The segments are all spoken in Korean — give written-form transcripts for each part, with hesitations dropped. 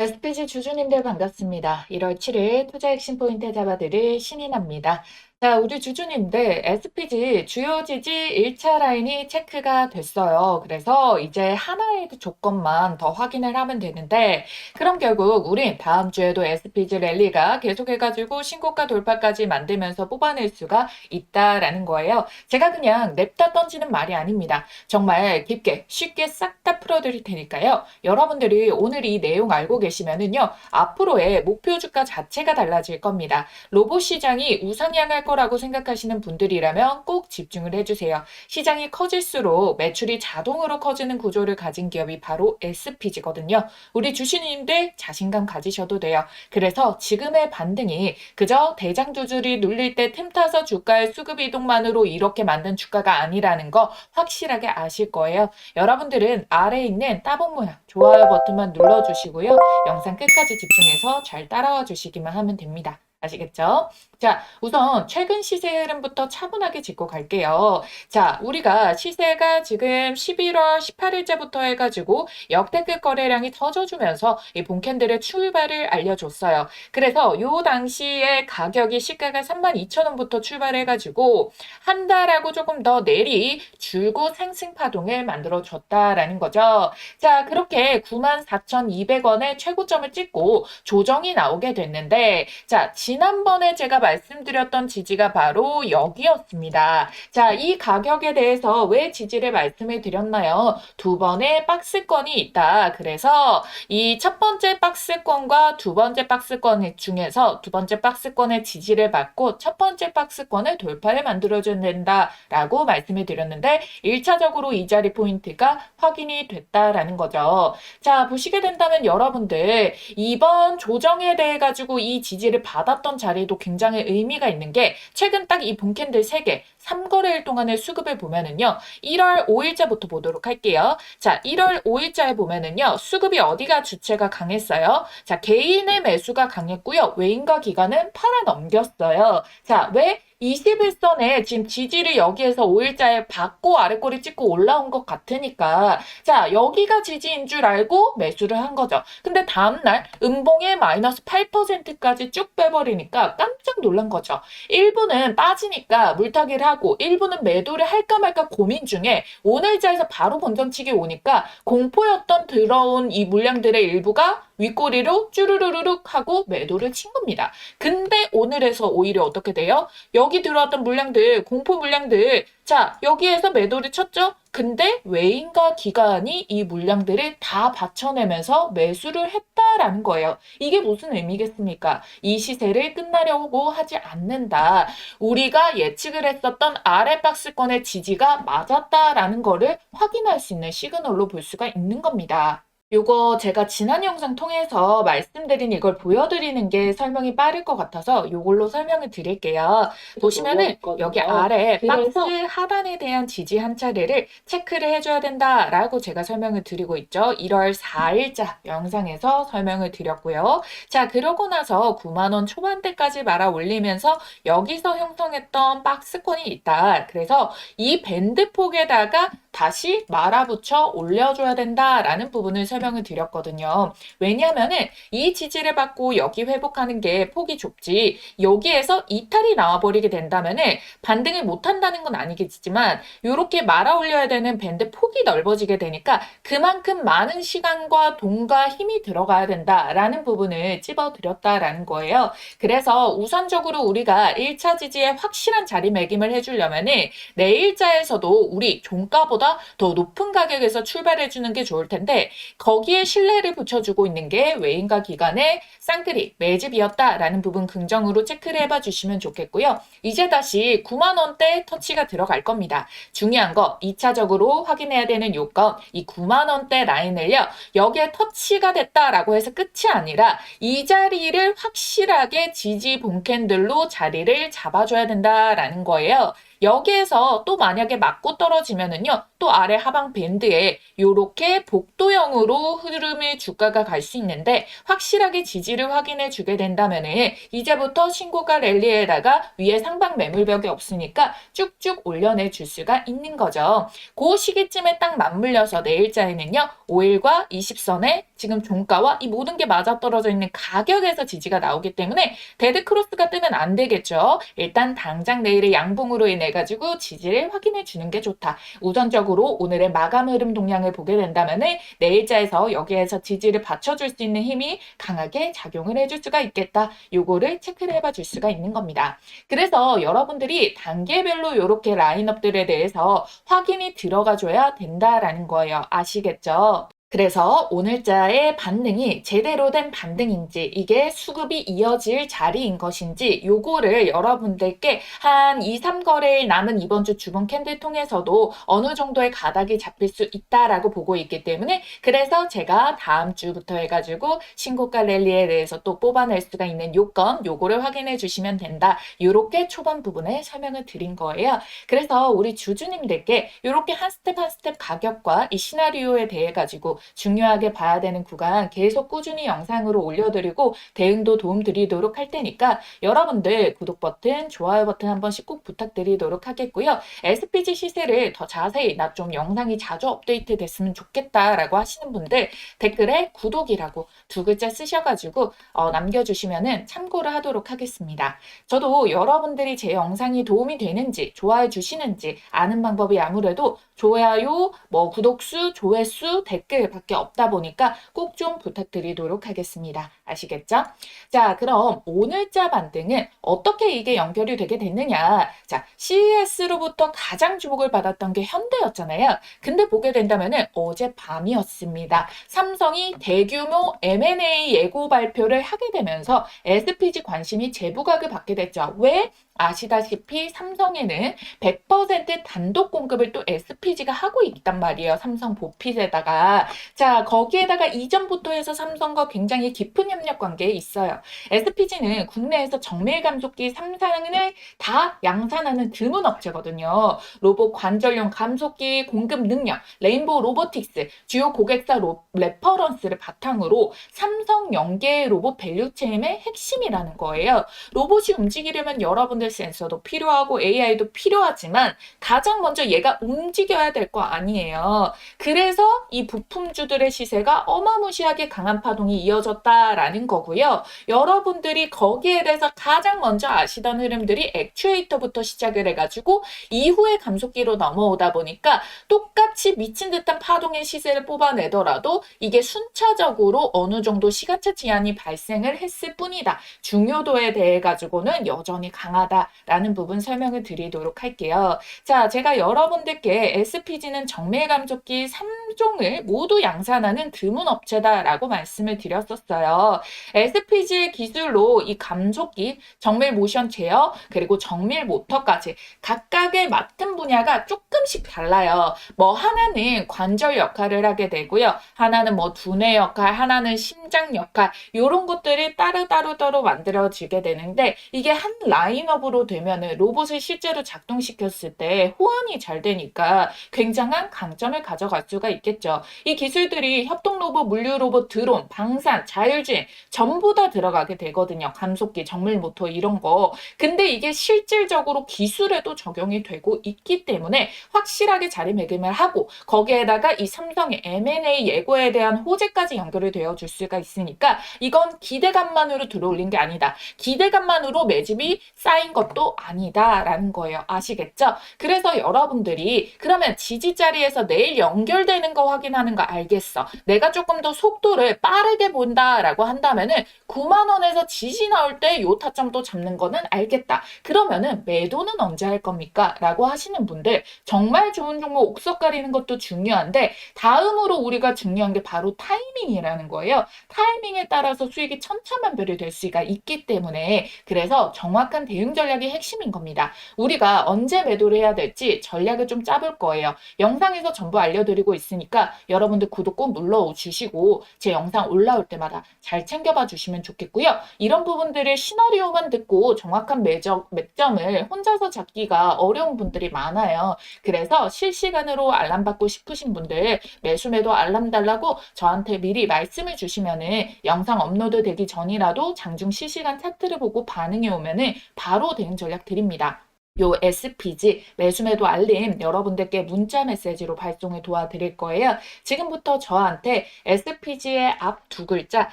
SPG 주주님들 반갑습니다. 1월 7일 투자 핵심 포인트 잡아드릴 신인합니다. 자, 우리 주주님들 SPG 주요 지지 1차 라인이 체크가 됐어요. 그래서 이제 하나의 조건만 더 확인을 하면 되는데 그럼 결국 우린 다음 주에도 SPG 랠리가 계속해가지고 신고가 돌파까지 만들면서 뽑아낼 수가 있다라는 거예요. 제가 그냥 냅다 던지는 말이 아닙니다. 정말 깊게 쉽게 싹 다 풀어드릴 테니까요. 여러분들이 오늘 이 내용 알고 계시면은요. 앞으로의 목표 주가 자체가 달라질 겁니다. 로봇 시장이 우상향할 거라고 생각하시는 분들이라면 꼭 집중을 해주세요. 시장이 커질수록 매출이 자동으로 커지는 구조를 가진 기업이 바로 SPG거든요. 우리 주시님들 자신감 가지셔도 돼요. 그래서 지금의 반등이 그저 대장주들이 눌릴 때 틈타서 주가의 수급 이동만으로 이렇게 만든 주가가 아니라는 거 확실하게 아실 거예요. 여러분들은 아래에 있는 따봉 모양 좋아요 버튼만 눌러주시고요. 영상 끝까지 집중해서 잘 따라와 주시기만 하면 됩니다. 아시겠죠? 자, 우선 최근 시세 흐름부터 차분하게 짚고 갈게요. 자, 우리가 시세가 지금 11월 18일째부터 해가지고 역대급 거래량이 터져주면서 이 본캔들의 출발을 알려줬어요. 그래서 요 당시에 가격이 시가가 32,000원부터 출발해가지고 한 달하고 조금 더 내리 줄고 상승 파동을 만들어줬다라는 거죠. 자, 그렇게 94,200원의 최고점을 찍고 조정이 나오게 됐는데, 자, 지난번에 제가 말씀드렸던 지지가 바로 여기였습니다. 자, 이 가격에 대해서 왜 지지를 말씀을 드렸나요? 두 번의 박스권이 있다. 그래서 이 첫 번째 박스권과 두 번째 박스권 중에서 두 번째 박스권의 지지를 받고 첫 번째 박스권을 돌파를 만들어줘야 된다라고 말씀을 드렸는데 1차적으로 이 자리 포인트가 확인이 됐다라는 거죠. 자, 보시게 된다면 여러분들 이번 조정에 대해 가지고 이 지지를 받았던 자리도 굉장히 의미가 있는 게 최근 딱 이 본캔들 3개 3거래일 동안의 수급을 보면은요. 1월 5일자부터 보도록 할게요. 자, 1월 5일자에 보면은요. 수급이 어디가 주체가 강했어요? 자, 개인의 매수가 강했고요. 외인과 기관은 팔아 넘겼어요. 자, 왜? 21선에 지금 지지를 여기에서 5일자에 받고 아래꼬리 찍고 올라온 것 같으니까 자 여기가 지지인 줄 알고 매수를 한 거죠. 근데 다음날 음봉에 마이너스 8%까지 쭉 빼버리니까 깜짝 놀란 거죠. 일부는 빠지니까 물타기를 하고 일부는 매도를 할까 말까 고민 중에 오늘자에서 바로 본전치기 오니까 공포였던 들어온 이 물량들의 일부가 윗꼬리로 쭈르르르륵 하고 매도를 친 겁니다. 근데 오늘에서 오히려 어떻게 돼요? 여기 들어왔던 물량들, 공포 물량들, 자, 여기에서 매도를 쳤죠? 근데 외인과 기관이 이 물량들을 다 받쳐내면서 매수를 했다라는 거예요. 이게 무슨 의미겠습니까? 이 시세를 끝나려고 하지 않는다. 우리가 예측을 했었던 아래 박스권의 지지가 맞았다라는 거를 확인할 수 있는 시그널로 볼 수가 있는 겁니다. 요거 제가 지난 영상 통해서 말씀드린 이걸 보여드리는 게 설명이 빠를 것 같아서 요걸로 설명을 드릴게요. 보시면은 여기 아래 박스 하단에 대한 지지 한 차례를 체크를 해줘야 된다라고 제가 설명을 드리고 있죠. 1월 4일자 영상에서 설명을 드렸고요. 자, 그러고 나서 9만원 초반대까지 말아 올리면서 여기서 형성했던 박스권이 있다. 그래서 이 밴드 폭에다가 다시 말아붙여 올려줘야 된다라는 부분을 설명을 드렸거든요. 왜냐하면은 이 지지를 받고 여기 회복하는 게 폭이 좁지 여기에서 이탈이 나와버리게 된다면은 반등을 못한다는 건 아니겠지만 이렇게 말아 올려야 되는 밴드 폭이 넓어지게 되니까 그만큼 많은 시간과 돈과 힘이 들어가야 된다라는 부분을 찝어드렸다라는 거예요. 그래서 우선적으로 우리가 1차 지지에 확실한 자리매김을 해주려면은 내일자에서도 우리 종가보다 더 높은 가격에서 출발해 주는 게 좋을 텐데 거기에 신뢰를 붙여주고 있는 게 외인과 기관의 쌍끌이 매집이었다라는 부분 긍정으로 체크를 해봐 주시면 좋겠고요. 이제 다시 9만 원대 터치가 들어갈 겁니다. 중요한 거 2차적으로 확인해야 되는 요건 이 9만 원대 라인을요. 여기에 터치가 됐다라고 해서 끝이 아니라 이 자리를 확실하게 지지 본캔들로 자리를 잡아줘야 된다라는 거예요. 여기에서 또 만약에 맞고 떨어지면은요, 또 아래 하방 밴드에 요렇게 복도형으로 흐름의 주가가 갈 수 있는데 확실하게 지지를 확인해 주게 된다면은 이제부터 신고가 랠리에다가 위에 상방 매물벽이 없으니까 쭉쭉 올려내 줄 수가 있는 거죠. 그 시기쯤에 딱 맞물려서 내일자에는요, 5일과 20선에 지금 종가와 이 모든 게 맞아떨어져 있는 가격에서 지지가 나오기 때문에 데드크로스가 뜨면 안 되겠죠. 일단 당장 내일의 양봉으로 인해 가지고 지지를 확인해 주는 게 좋다. 우선적으로 오늘의 마감 흐름 동향을 보게 된다면은 내일자에서 여기에서 지지를 받쳐줄 수 있는 힘이 강하게 작용을 해줄 수가 있겠다. 요거를 체크를 해봐 줄 수가 있는 겁니다. 그래서 여러분들이 단계별로 이렇게 라인업들에 대해서 확인이 들어가줘야 된다라는 거예요. 아시겠죠? 그래서 오늘자의 반등이 제대로 된 반등인지 이게 수급이 이어질 자리인 것인지 요거를 여러분들께 한 2, 3거래일 남은 이번 주 주봉 캔들 통해서도 어느 정도의 가닥이 잡힐 수 있다라고 보고 있기 때문에 그래서 제가 다음 주부터 해가지고 신고가 랠리에 대해서 또 뽑아낼 수가 있는 요건 요거를 확인해 주시면 된다. 요렇게 초반 부분에 설명을 드린 거예요. 그래서 우리 주주님들께 요렇게 한 스텝 한 스텝 가격과 이 시나리오에 대해 가지고 중요하게 봐야 되는 구간 계속 꾸준히 영상으로 올려드리고 대응도 도움드리도록 할 테니까 여러분들 구독 버튼, 좋아요 버튼 한 번씩 꼭 부탁드리도록 하겠고요. SPG 시세를 더 자세히 나 좀 영상이 자주 업데이트 됐으면 좋겠다라고 하시는 분들 댓글에 구독이라고 두 글자 쓰셔가지고 남겨주시면은 참고를 하도록 하겠습니다. 저도 여러분들이 제 영상이 도움이 되는지 좋아해 주시는지 아는 방법이 아무래도 좋아요, 구독수, 조회수, 댓글밖에 없다 보니까 꼭 좀 부탁드리도록 하겠습니다. 아시겠죠? 자, 그럼 오늘자 반등은 어떻게 이게 연결이 되게 됐느냐? 자, CES로부터 가장 주목을 받았던 게 현대였잖아요. 근데 보게 된다면은 어젯밤이었습니다. 삼성이 대규모 M&A 예고 발표를 하게 되면서 SPG 관심이 재부각을 받게 됐죠. 왜? 아시다시피 삼성에는 100% 단독 공급을 또 SPG가 하고 있단 말이에요. 삼성 보핏에다가. 자, 거기에다가 이전부터 해서 삼성과 굉장히 깊은 협력 관계에 있어요. SPG는 국내에서 정밀 감속기 3상을 다 양산하는 드문 업체거든요. 로봇 관절용 감속기 공급 능력, 레인보우 로보틱스, 주요 고객사 레퍼런스를 바탕으로 삼성 연계 로봇 밸류체인의 핵심이라는 거예요. 로봇이 움직이려면 여러분들 센서도 필요하고 AI도 필요하지만 가장 먼저 얘가 움직여야 될 거 아니에요. 그래서 이 부품주들의 시세가 어마무시하게 강한 파동이 이어졌다라는 거고요. 여러분들이 거기에 대해서 가장 먼저 아시던 흐름들이 액추에이터부터 시작을 해가지고 이후에 감속기로 넘어오다 보니까 똑같이 미친 듯한 파동의 시세를 뽑아내더라도 이게 순차적으로 어느 정도 시간차 제한이 발생을 했을 뿐이다. 중요도에 대해 가지고는 여전히 강하다라는 부분 설명을 드리도록 할게요. 자, 제가 여러분들께 SPG는 정밀 감속기 3종을 모두 양산하는 드문 업체다라고 말씀을 드렸었어요. SPG의 기술로 이 감속기, 정밀 모션 제어, 그리고 정밀 모터까지 각각의 맡은 분야가 조금씩 달라요. 하나는 관절 역할을 하게 되고요. 하나는 두뇌 역할, 하나는 심장 역할, 이런 것들이 따로 만들어지게 되는데 이게 한 라인업으로 되면은 로봇을 실제로 작동시켰을 때 호환이 잘 되니까 굉장한 강점을 가져갈 수가 있겠죠. 이 기술들이 협동 로봇, 물류 로봇, 드론, 방산, 자율주행 전부 다 들어가게 되거든요. 감속기, 정밀 모터 이런 거. 근데 이게 실질적으로 기술에도 적용이 되고 있기 때문에 확실하게 자리매김을 하고 거기에다가 이 삼성의 M&A 예고에 대한 호재까지 연결이 되어 줄 수가 있으니까 이건 기대감만으로 들어올린 게 아니다. 기대감만으로 매집이 쌓인 것도 아니다라는 거예요. 아시겠죠? 그래서 여러분들이 그러면 지지 자리에서 내일 연결되는 거 확인하는 거 알겠어. 내가 조금 더 속도를 빠르게 본다라고 한다면은 9만 원에서 지지 나올 때 요 타점도 잡는 거는 알겠다. 그러면은 매도는 언제 할 겁니까? 라고 하시는 분들 정말 좋은 종목 옥석 가리는 것도 중요한데 다음으로 우리가 중요한 게 바로 타이밍이라는 거예요. 타이밍에 따라서 수익이 천차만별이 될 수가 있기 때문에 그래서 정확한 대응 전략 전략이 핵심인 겁니다. 우리가 언제 매도를 해야 될지 전략을 좀 짜볼 거예요. 영상에서 전부 알려드리고 있으니까 여러분들 구독 꼭 눌러주시고 제 영상 올라올 때마다 잘 챙겨봐 주시면 좋겠고요. 이런 부분들을 시나리오만 듣고 정확한 매점을 혼자서 잡기가 어려운 분들이 많아요. 그래서 실시간으로 알람 받고 싶으신 분들 매수 매도 알람 달라고 저한테 미리 말씀을 주시면은 영상 업로드 되기 전이라도 장중 실시간 차트를 보고 반응이 오면은 바로 대응 전략 드립니다. 요 SPG 매수매도 알림 여러분들께 문자 메시지로 발송을 도와드릴 거예요. 지금부터 저한테 SPG의 앞 두 글자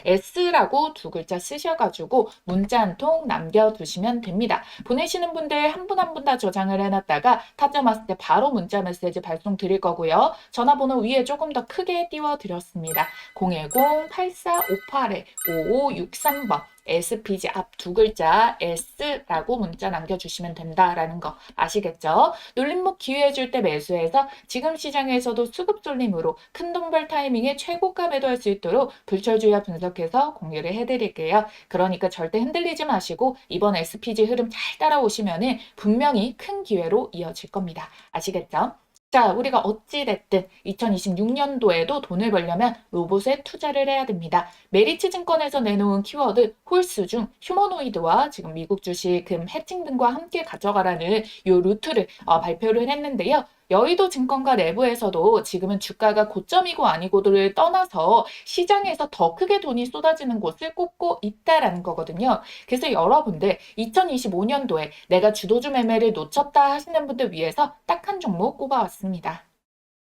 S라고 두 글자 쓰셔가지고 문자 한 통 남겨두시면 됩니다. 보내시는 분들 한 분 한 분 다 저장을 해놨다가 타점 왔을 때 바로 문자 메시지 발송 드릴 거고요. 전화번호 위에 조금 더 크게 띄워드렸습니다. 010-8458-5563번 SPG 앞 두 글자 S라고 문자 남겨주시면 된다라는 거 아시겠죠? 놀림목 기회해 줄 때 매수해서 지금 시장에서도 수급 쏠림으로 큰 돈벌 타이밍에 최고가 매도할 수 있도록 불철주야 분석해서 공유를 해드릴게요. 그러니까 절대 흔들리지 마시고 이번 SPG 흐름 잘 따라오시면은 분명히 큰 기회로 이어질 겁니다. 아시겠죠? 자, 우리가 어찌됐든 2026년도에도 돈을 벌려면 로봇에 투자를 해야 됩니다. 메리츠 증권에서 내놓은 키워드 홀스 중 휴머노이드와 지금 미국 주식, 금, 해칭 등과 함께 가져가라는 요 루트를 발표를 했는데요. 여의도 증권가 내부에서도 지금은 주가가 고점이고 아니고를 떠나서 시장에서 더 크게 돈이 쏟아지는 곳을 꼽고 있다라는 거거든요. 그래서 여러분들 2025년도에 내가 주도주 매매를 놓쳤다 하시는 분들 위해서 딱 한 종목 꼽아왔습니다.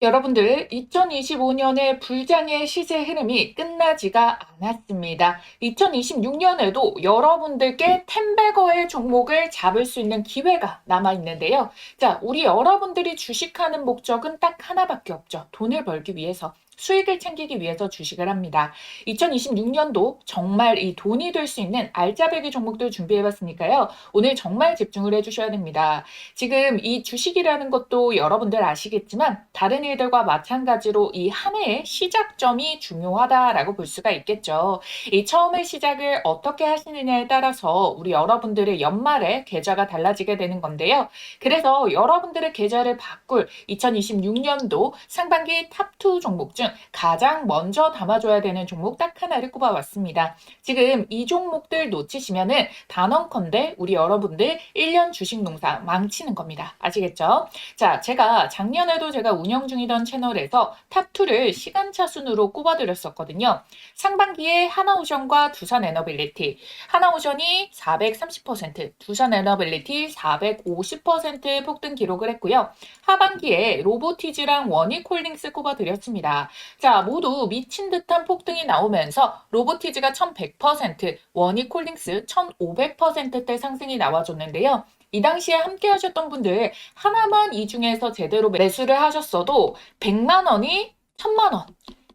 여러분들 2025년의 불장의 시세 흐름이 끝나지가 않았습니다. 2026년에도 여러분들께 텐베거의 종목을 잡을 수 있는 기회가 남아있는데요. 자, 우리 여러분들이 주식하는 목적은 딱 하나밖에 없죠. 돈을 벌기 위해서. 수익을 챙기기 위해서 주식을 합니다. 2026년도 정말 이 돈이 될 수 있는 알짜배기 종목들 준비해봤으니까요. 오늘 정말 집중을 해주셔야 됩니다. 지금 이 주식이라는 것도 여러분들 아시겠지만 다른 일들과 마찬가지로 이 한 해의 시작점이 중요하다라고 볼 수가 있겠죠. 이 처음의 시작을 어떻게 하시느냐에 따라서 우리 여러분들의 연말에 계좌가 달라지게 되는 건데요. 그래서 여러분들의 계좌를 바꿀 2026년도 상반기 탑2 종목 중 가장 먼저 담아줘야 되는 종목 딱 하나를 꼽아왔습니다. 지금 이 종목들 놓치시면은 단언컨대 우리 여러분들 1년 주식 농사 망치는 겁니다. 아시겠죠? 자, 작년에도 제가 운영 중이던 채널에서 탑2를 시간차 순으로 꼽아드렸었거든요. 상반기에 하나오션과 두산에너빌리티, 하나오션이 430%, 두산에너빌리티 450% 폭등 기록을 했고요. 하반기에 로보티즈랑 원익홀딩스 꼽아드렸습니다. 자, 모두 미친 듯한 폭등이 나오면서 로보티즈가 1100%, 원익홀딩스 1500%대 상승이 나와줬는데요. 이 당시에 함께 하셨던 분들 하나만 이 중에서 제대로 매수를 하셨어도 100만 원이 1000만 원,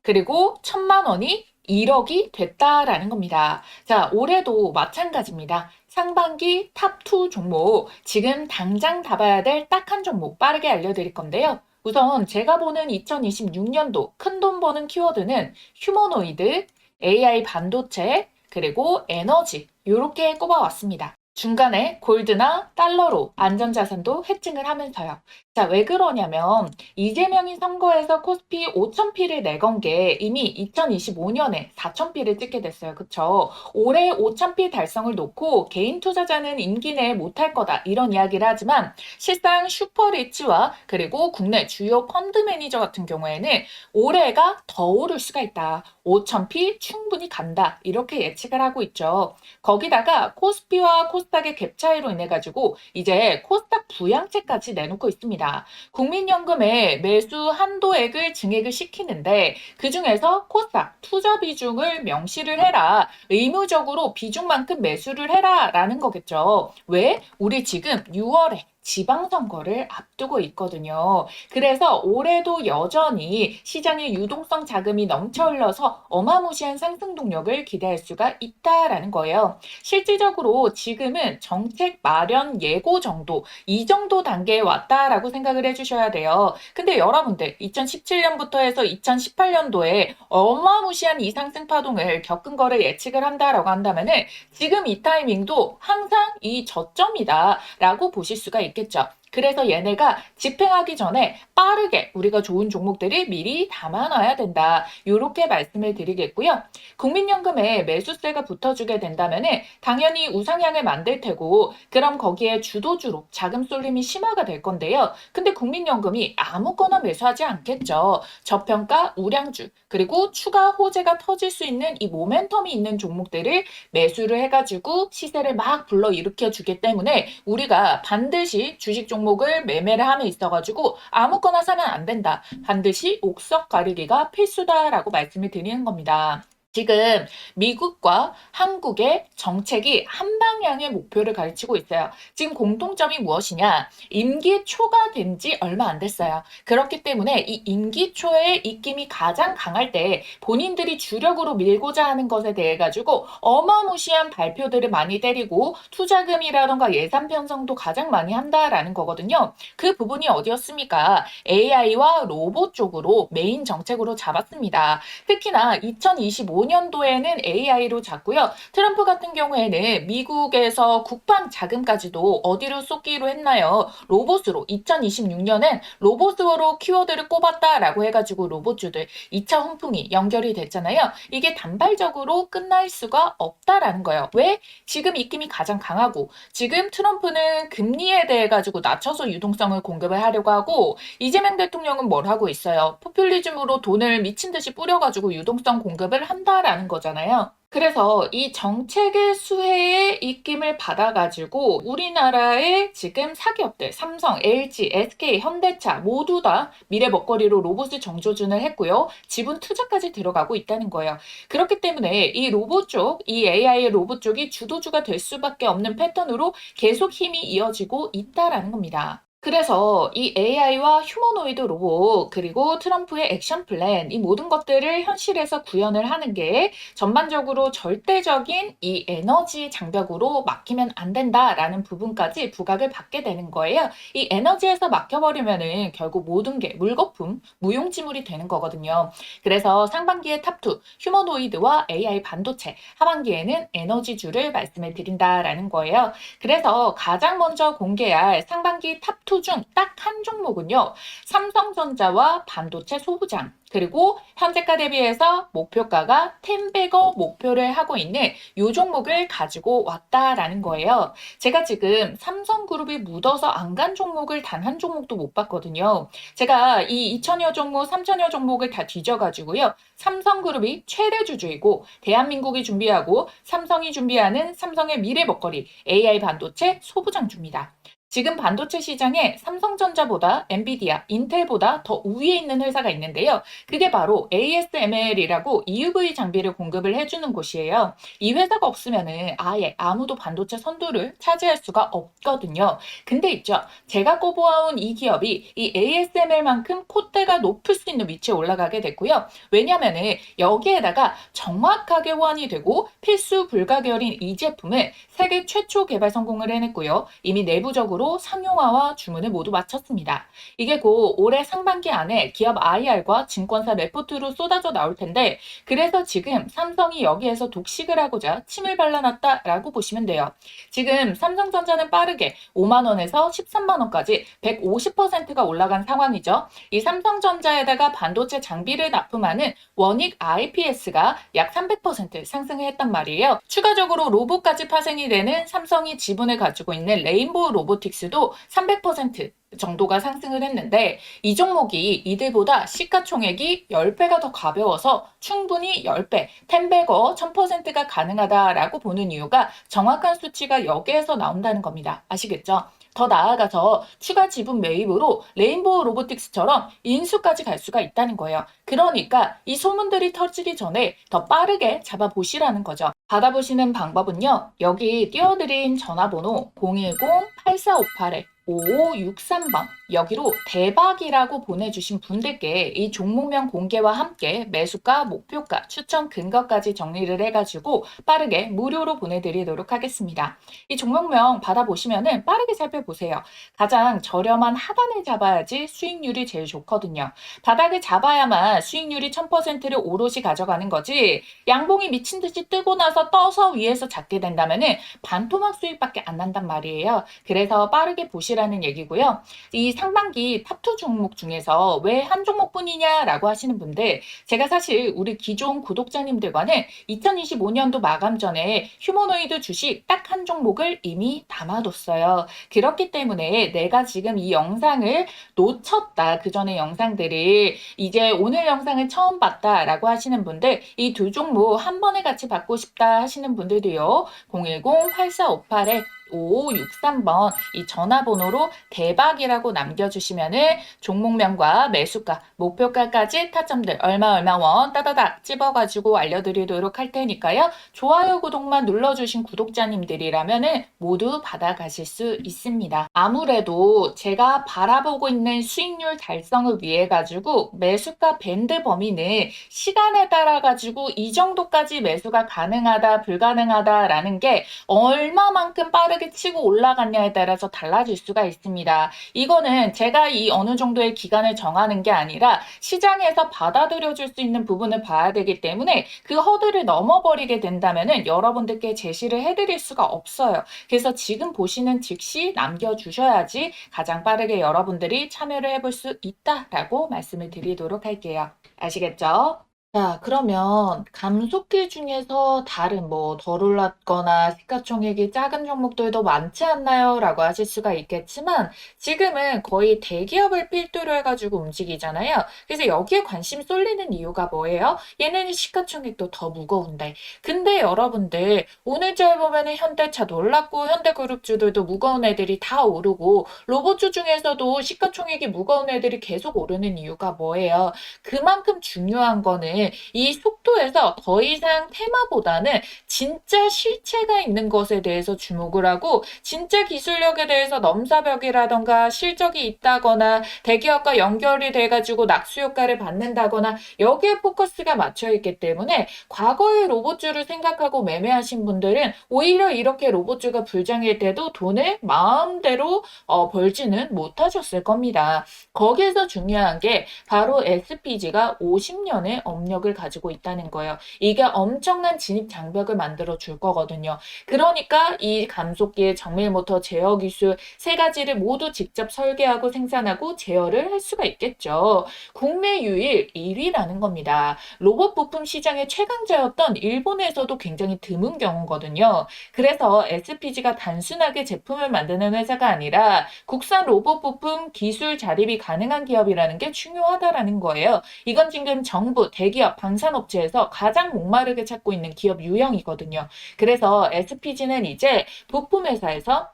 그리고 1000만 원이 1억이 됐다라는 겁니다. 자, 올해도 마찬가지입니다. 상반기 탑2 종목, 지금 당장 잡아야 될 딱 한 종목 빠르게 알려드릴 건데요. 우선 제가 보는 2026년도 큰돈 버는 키워드는 휴머노이드, AI 반도체, 그리고 에너지 이렇게 꼽아왔습니다. 중간에 골드나 달러로 안전자산도 해칭을 하면서요. 자, 왜 그러냐면 이재명이 선거에서 코스피 5,000피를 내건 게 이미 2025년에 4,000피를 찍게 됐어요. 그쵸? 올해 5,000피 달성을 놓고 개인 투자자는 임기 내에 못할 거다 이런 이야기를 하지만 실상 슈퍼리치와 그리고 국내 주요 펀드 매니저 같은 경우에는 올해가 더 오를 수가 있다. 5,000피 충분히 간다. 이렇게 예측을 하고 있죠. 거기다가 코스피와 코스닥의 갭 차이로 인해 가지고 이제 코스닥 부양책까지 내놓고 있습니다. 국민연금에 매수 한도액을 증액을 시키는데 그중에서 코스닥 투자 비중을 명시를 해라. 의무적으로 비중만큼 매수를 해라 라는 거겠죠. 왜? 우리 지금 6월에 지방선거를 앞두고 있거든요. 그래서 올해도 여전히 시장에 유동성 자금이 넘쳐 흘러서 어마무시한 상승 동력을 기대할 수가 있다라는 거예요. 실질적으로 지금은 정책 마련 예고 정도, 이 정도 단계에 왔다라고 생각을 해주셔야 돼요. 근데 여러분들 2017년부터 해서 2018년도에 어마무시한 이 상승 파동을 겪은 거를 예측을 한다라고 한다면은 지금 이 타이밍도 항상 이 저점이다라고 보실 수가 있겠죠. 그래서 얘네가 집행하기 전에 빠르게 우리가 좋은 종목들을 미리 담아놔야 된다. 이렇게 말씀을 드리겠고요. 국민연금에 매수세가 붙어주게 된다면 당연히 우상향을 만들 테고 그럼 거기에 주도주로 자금 쏠림이 심화가 될 건데요. 근데 국민연금이 아무거나 매수하지 않겠죠. 저평가, 우량주, 그리고 추가 호재가 터질 수 있는 이 모멘텀이 있는 종목들을 매수를 해가지고 시세를 막 불러일으켜 주기 때문에 우리가 반드시 주식 종목을 매매를 함에 있어가지고 아무거나 사면 안 된다. 반드시 옥석 가리기가 필수다라고 말씀을 드리는 겁니다. 지금 미국과 한국의 정책이 한 방향의 목표를 가르치고 있어요. 지금 공통점이 무엇이냐? 임기 초가 된 지 얼마 안 됐어요. 그렇기 때문에 이 임기 초의 입김이 가장 강할 때 본인들이 주력으로 밀고자 하는 것에 대해 가지고 어마무시한 발표들을 많이 때리고 투자금이라던가 예산 편성도 가장 많이 한다라는 거거든요. 그 부분이 어디였습니까? AI와 로봇 쪽으로 메인 정책으로 잡았습니다. 특히나 2025년도에는 AI로 잡고요. 트럼프 같은 경우에는 미국에서 국방 자금까지도 어디로 쏟기로 했나요? 로봇으로 2026년엔 로봇으로 키워드를 꼽았다라고 해가지고 로봇주들 2차 훈풍이 연결이 됐잖아요. 이게 단발적으로 끝날 수가 없다라는 거예요. 왜? 지금 입김이 가장 강하고 지금 트럼프는 금리에 대해 가지고 낮춰서 유동성을 공급을 하려고 하고 이재명 대통령은 뭘 하고 있어요? 포퓰리즘으로 돈을 미친 듯이 뿌려가지고 유동성 공급을 한다라는 거잖아요. 그래서 이 정책의 수혜의 입김을 받아가지고 우리나라의 지금 사기업들 삼성, LG, SK, 현대차 모두 다 미래 먹거리로 로봇을 정조준을 했고요. 지분 투자까지 들어가고 있다는 거예요. 그렇기 때문에 이 로봇 쪽, 이 AI 로봇 쪽이 주도주가 될 수밖에 없는 패턴으로 계속 힘이 이어지고 있다라는 겁니다. 그래서 이 AI와 휴머노이드 로봇 그리고 트럼프의 액션 플랜 이 모든 것들을 현실에서 구현을 하는 게 전반적으로 절대적인 이 에너지 장벽으로 막히면 안 된다라는 부분까지 부각을 받게 되는 거예요. 이 에너지에서 막혀버리면은 결국 모든 게 물거품, 무용지물이 되는 거거든요. 그래서 상반기에 탑2 휴머노이드와 AI 반도체, 하반기에는 에너지주를 말씀을 드린다라는 거예요. 그래서 가장 먼저 공개할 상반기 탑2 중 딱 한 종목은요. 삼성전자와 반도체 소부장 그리고 현재가 대비해서 목표가가 10배거 목표를 하고 있는 이 종목을 가지고 왔다라는 거예요. 제가 지금 삼성그룹이 묻어서 안 간 종목을 단 한 종목도 못 봤거든요. 제가 이 2천여 종목, 3천여 종목을 다 뒤져가지고요. 삼성그룹이 최대 주주이고 대한민국이 준비하고 삼성이 준비하는 삼성의 미래 먹거리 AI 반도체 소부장주입니다. 지금 반도체 시장에 삼성전자보다 엔비디아, 인텔보다 더 우위에 있는 회사가 있는데요. 그게 바로 ASML이라고 EUV 장비를 공급을 해주는 곳이에요. 이 회사가 없으면은 아예 아무도 반도체 선두를 차지할 수가 없거든요. 근데 있죠. 제가 꼽아온 이 기업이 이 ASML만큼 콧대가 높을 수 있는 위치에 올라가게 됐고요. 왜냐면은 여기에다가 정확하게 호환이 되고 필수 불가결인 이 제품을 세계 최초 개발 성공을 해냈고요. 이미 내부적으로 상용화와 주문을 모두 마쳤습니다. 이게 곧 올해 상반기 안에 기업 IR과 증권사 레포트로 쏟아져 나올 텐데 그래서 지금 삼성이 여기에서 독식을 하고자 침을 발라놨다라고 보시면 돼요. 지금 삼성전자는 빠르게 5만 원에서 13만 원까지 150%가 올라간 상황이죠. 이 삼성전자에다가 반도체 장비를 납품하는 원익 IPS가 약 300% 상승을 했단 말이에요. 추가적으로 로봇까지 파생이 되는 삼성이 지분을 가지고 있는 레인보우 로보틱스도 300% 정도가 상승을 했는데 이 종목이 이들보다 시가총액이 10배가 더 가벼워서 충분히 10배, 10배거 1000%가 가능하다라고 보는 이유가 정확한 수치가 여기에서 나온다는 겁니다. 아시겠죠? 더 나아가서 추가 지분 매입으로 레인보우 로보틱스처럼 인수까지 갈 수가 있다는 거예요. 그러니까 이 소문들이 터지기 전에 더 빠르게 잡아보시라는 거죠. 받아보시는 방법은요. 여기 띄워드린 전화번호 010-8458에 5563번 여기로 대박이라고 보내주신 분들께 이 종목명 공개와 함께 매수가, 목표가, 추천 근거까지 정리를 해가지고 빠르게 무료로 보내드리도록 하겠습니다. 이 종목명 받아보시면은 빠르게 살펴보세요. 가장 저렴한 하단을 잡아야지 수익률이 제일 좋거든요. 바닥을 잡아야만 수익률이 1000%를 오롯이 가져가는 거지, 양봉이 미친 듯이 뜨고 나서 떠서 위에서 잡게 된다면은 반토막 수익밖에 안 난단 말이에요. 그래서 빠르게 보시라는 얘기고요. 이 상반기 탑2 종목 중에서 왜 한 종목뿐이냐라고 하시는 분들, 제가 사실 우리 기존 구독자님들과는 2025년도 마감 전에 휴머노이드 주식 딱 한 종목을 이미 담아뒀어요. 그렇기 때문에 내가 지금 이 영상을 놓쳤다, 그 전에 영상들을 이제 오늘 영상을 처음 봤다라고 하시는 분들, 이 두 종목 한 번에 같이 받고 싶다 하시는 분들도요. 010-8458에 5563번 이 전화번호로 대박이라고 남겨주시면은 종목명과 매수가, 목표가까지 타점들 얼마 원 따다닥 찝어가지고 알려드리도록 할 테니까요. 좋아요, 구독만 눌러주신 구독자님들이라면은 모두 받아가실 수 있습니다. 아무래도 제가 바라보고 있는 수익률 달성을 위해 가지고 매수가 밴드 범위는 시간에 따라 가지고 이 정도까지 매수가 가능하다, 불가능하다라는 게 얼마만큼 빠르게 치고 올라갔냐에 따라서 달라질 수가 있습니다. 이거는 제가 이 어느 정도의 기간을 정하는 게 아니라 시장에서 받아들여 줄 수 있는 부분을 봐야 되기 때문에 그 허들을 넘어버리게 된다면은 여러분들께 제시를 해드릴 수가 없어요. 그래서 지금 보시는 즉시 남겨주셔야지 가장 빠르게 여러분들이 참여를 해볼 수 있다라고 말씀을 드리도록 할게요. 아시겠죠? 자, 그러면 감속기 중에서 다른 뭐 덜 올랐거나 시가총액이 작은 종목들도 많지 않나요? 라고 하실 수가 있겠지만 지금은 거의 대기업을 필두로 해가지고 움직이잖아요. 그래서 여기에 관심 쏠리는 이유가 뭐예요? 얘네는 시가총액도 더 무거운데. 근데 여러분들 오늘잘 보면은 현대차도 올랐고 현대그룹주들도 무거운 애들이 다 오르고 로봇주 중에서도 시가총액이 무거운 애들이 계속 오르는 이유가 뭐예요? 그만큼 중요한 거는 이 속도에서 더 이상 테마보다는 진짜 실체가 있는 것에 대해서 주목을 하고 진짜 기술력에 대해서 넘사벽이라던가 실적이 있다거나 대기업과 연결이 돼가지고 낙수 효과를 받는다거나 여기에 포커스가 맞춰 있기 때문에 과거의 로봇주를 생각하고 매매하신 분들은 오히려 이렇게 로봇주가 불장일 때도 돈을 마음대로 벌지는 못하셨을 겁니다. 거기에서 중요한 게 바로 SPG가 50년의 업력을 가지고 있다는 거예요. 이게 엄청난 진입 장벽을 만들어 줄 거거든요. 그러니까 이 감속기의 정밀모터 제어 기술 세 가지를 모두 직접 설계하고 생산하고 제어를 할 수가 있겠죠. 국내 유일 1위라는 겁니다. 로봇 부품 시장의 최강자였던 일본에서도 굉장히 드문 경우거든요. 그래서 SPG가 단순하게 제품을 만드는 회사가 아니라 국산 로봇 부품 기술 자립이 가능한 기업이라는 게 중요하다라는 거예요. 이건 지금 정부, 대기업, 방산업체에서 가장 목마르게 찾고 있는 기업 유형이거든요. 그래서 SPG는 이제 부품 회사에서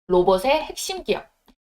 로봇의 핵심 기업,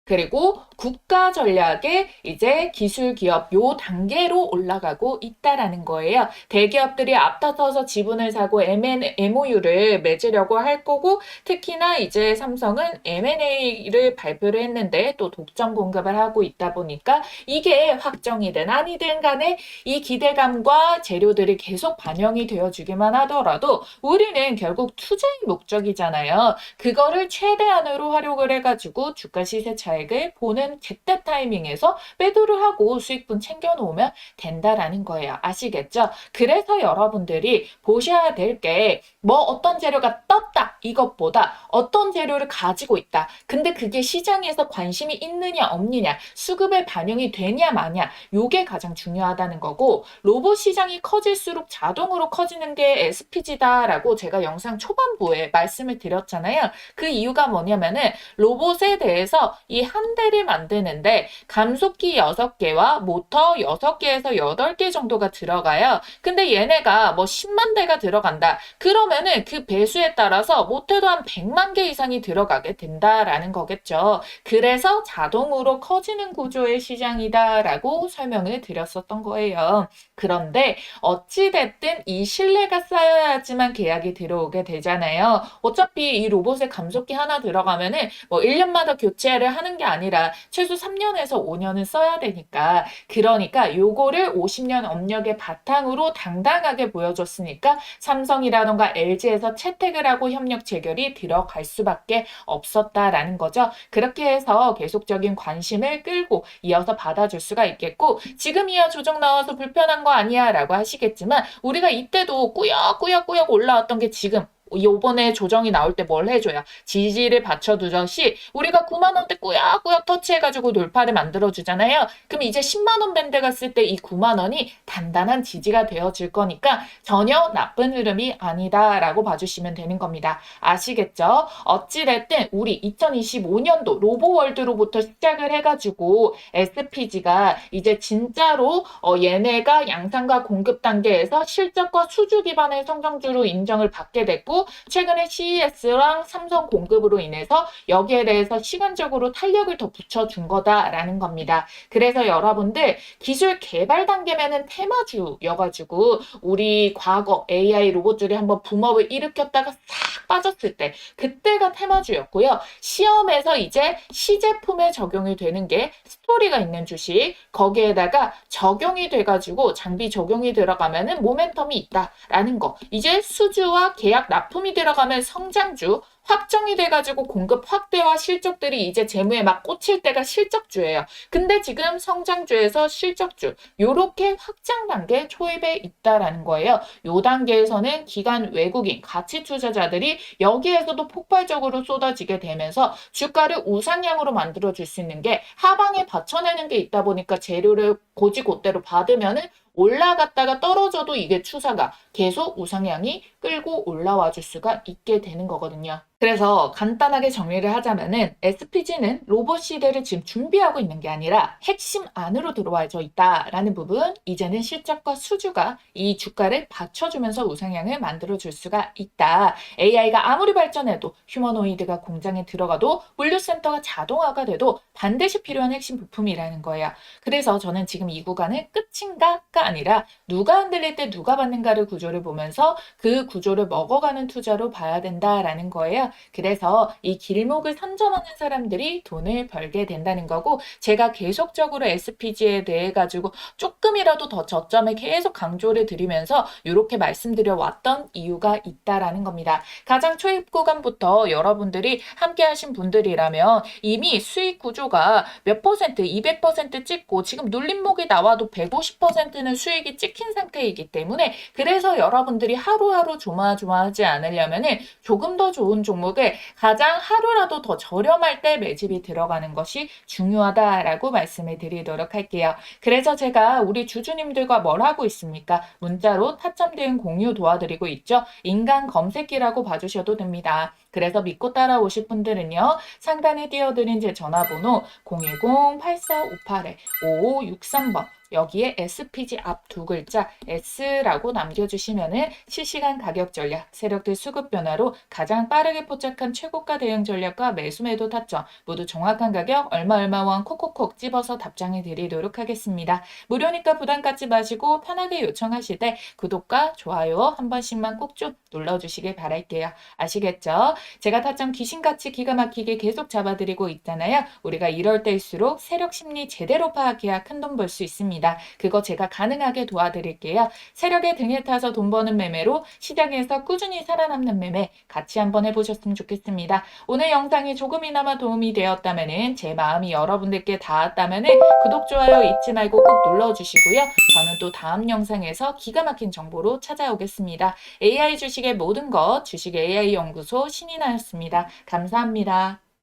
그리고 국가 전략의 이제 기술 기업 요 단계로 올라가고 있다라는 거예요. 대기업들이 앞다퉈서 지분을 사고 MOU를 맺으려고 할 거고, 특히나 이제 삼성은 M&A를 발표를 했는데 또 독점 공급을 하고 있다 보니까 이게 확정이든 아니든 간에 이 기대감과 재료들이 계속 반영이 되어주기만 하더라도 우리는 결국 투자의 목적이잖아요. 그거를 최대한으로 활용을 해가지고 주가 시세 차익을 보는 제때 타이밍에서 매도를 하고 수익분 챙겨놓으면 된다라는 거예요. 아시겠죠? 그래서 여러분들이 보셔야 될 게 뭐 어떤 재료가 떴다 이것보다 어떤 재료를 가지고 있다. 근데 그게 시장에서 관심이 있느냐 없느냐, 수급에 반영이 되냐 마냐, 요게 가장 중요하다는 거고, 로봇 시장이 커질수록 자동으로 커지는 게 SPG다라고 제가 영상 초반부에 말씀을 드렸잖아요. 그 이유가 뭐냐면은 로봇에 대해서 이 한 대를 만드는데 감속기 6개와 모터 6개에서 8개 정도가 들어가요. 근데 얘네가 뭐 10만 대가 들어간다. 그러면은 그 배수에 따라서 못해도 한 100만 개 이상이 들어가게 된다라는 거겠죠. 그래서 자동으로 커지는 구조의 시장이다라고 설명을 드렸었던 거예요. 그런데 어찌됐든 이 신뢰가 쌓여야지만 계약이 들어오게 되잖아요. 어차피 이 로봇에 감속기 하나 들어가면은 뭐 1년마다 교체를 하는 쓰는 게 아니라 최소 3년에서 5년은 써야 되니까 그러니까 요거를 50년 업력의 바탕으로 당당하게 보여줬으니까 삼성이라던가 LG에서 채택을 하고 협력 체결이 들어갈 수밖에 없었다라는 거죠. 그렇게 해서 계속적인 관심을 끌고 이어서 받아줄 수가 있겠고 지금이야 조정 나와서 불편한 거 아니야 라고 하시겠지만 우리가 이때도 꾸역꾸역꾸역 올라왔던 게 지금 요번에 조정이 나올 때 뭘 해줘야 지지를 받쳐두듯이 우리가 9만 원대 꾸역꾸역 터치해가지고 돌파를 만들어주잖아요. 그럼 이제 10만 원 밴드 갔을 때 이 9만 원이 단단한 지지가 되어질 거니까 전혀 나쁜 흐름이 아니다라고 봐주시면 되는 겁니다. 아시겠죠? 어찌됐든 우리 2025년도 로보월드로부터 시작을 해가지고 SPG가 이제 진짜로 얘네가 양산과 공급 단계에서 실적과 수주 기반의 성장주로 인정을 받게 됐고 최근에 CES랑 삼성 공급으로 인해서 여기에 대해서 시간적으로 탄력을 더 붙여준 거다라는 겁니다. 그래서 여러분들 기술 개발 단계면은 테마주여가지고 우리 과거 AI 로봇들이 한번 붐업을 일으켰다가 싹 빠졌을 때 그때가 테마주였고요. 시험에서 이제 시제품에 적용이 되는 게 스토리가 있는 주식 거기에다가 적용이 돼가지고 장비 적용이 들어가면은 모멘텀이 있다라는 거 이제 수주와 계약 납품이 들어가면 성장주 확정이 돼가지고 공급 확대와 실적들이 이제 재무에 막 꽂힐 때가 실적주예요. 근데 지금 성장주에서 실적주 요렇게 확장 단계 초입에 있다라는 거예요. 요 단계에서는 기관 외국인 가치 투자자들이 여기에서도 폭발적으로 쏟아지게 되면서 주가를 우상향으로 만들어줄 수 있는 게 하방에 받쳐내는 게 있다 보니까 재료를 고지고대로 받으면은 올라갔다가 떨어져도 이게 추세가 계속 우상향이 끌고 올라와 줄 수가 있게 되는 거거든요. 그래서 간단하게 정리를 하자면은 SPG는 로봇 시대를 지금 준비하고 있는 게 아니라 핵심 안으로 들어와져 있다라는 부분 이제는 실적과 수주가 이 주가를 받쳐주면서 우상향을 만들어줄 수가 있다. AI가 아무리 발전해도 휴머노이드가 공장에 들어가도 물류센터가 자동화가 돼도 반드시 필요한 핵심 부품이라는 거예요. 그래서 저는 지금 이 구간은 끝인가가 아니라 누가 흔들릴 때 누가 받는가를 구조를 보면서 그 구조를 먹어가는 투자로 봐야 된다라는 거예요. 그래서 이 길목을 선점하는 사람들이 돈을 벌게 된다는 거고 제가 계속적으로 SPG에 대해 가지고 조금이라도 더 저점에 계속 강조를 드리면서 이렇게 말씀드려 왔던 이유가 있다라는 겁니다. 가장 초입 구간부터 여러분들이 함께 하신 분들이라면 이미 수익 구조가 몇 퍼센트, 200% 찍고 지금 눌림목이 나와도 150%는 수익이 찍힌 상태이기 때문에 그래서 여러분들이 하루하루 조마조마하지 않으려면은 조금 더 좋은 종목을 가장 하루라도 더 저렴할 때 매집이 들어가는 것이 중요하다라고 말씀을 드리도록 할게요. 그래서 제가 우리 주주님들과 뭘 하고 있습니까? 문자로 타점 대응 공유 도와드리고 있죠. 인간 검색기라고 봐주셔도 됩니다. 그래서 믿고 따라오실 분들은요. 상단에 띄워드린 제 전화번호 010-8458-5563번 여기에 SPG 앞 두 글자 S라고 남겨주시면은 실시간 가격 전략, 세력들 수급 변화로 가장 빠르게 포착한 최고가 대응 전략과 매수 매도 타점 모두 정확한 가격 얼마원 콕콕콕 집어서 답장해 드리도록 하겠습니다. 무료니까 부담 갖지 마시고 편하게 요청하실 때 구독과 좋아요 한 번씩만 꼭 좀 눌러주시길 바랄게요. 아시겠죠? 제가 타점 귀신같이 기가 막히게 계속 잡아드리고 있잖아요. 우리가 이럴 때일수록 세력 심리 제대로 파악해야 큰돈 벌 수 있습니다. 그거 제가 가능하게 도와드릴게요. 세력의 등에 타서 돈 버는 매매로 시장에서 꾸준히 살아남는 매매 같이 한번 해보셨으면 좋겠습니다. 오늘 영상이 조금이나마 도움이 되었다면 제 마음이 여러분들께 닿았다면 구독, 좋아요 잊지 말고 꼭 눌러주시고요. 저는 또 다음 영상에서 기가 막힌 정보로 찾아오겠습니다. AI 주식의 모든 것 주식 AI 연구소 신이나였습니다. 감사합니다.